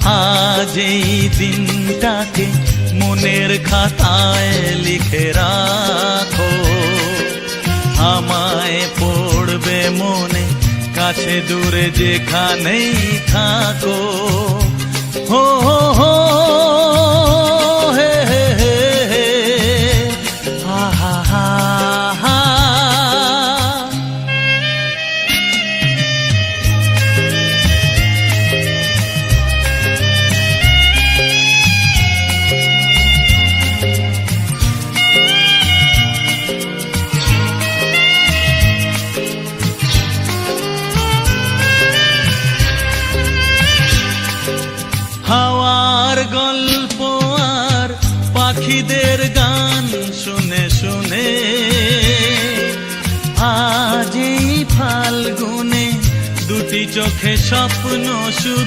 আজ এই দিনটাকে মনের খাতায় লিখে রাখো, আমায় পড়বে মনে কাছে দূরে যেখানেই থাকো। হো হো হো হে হে হে হে হা হা হা হা। হাওয়ার গল্প আর পাখিদের গান শুনে শুনে আজ এই ফাল্গুনে দুটি চোখে স্বপ্ন শুধু।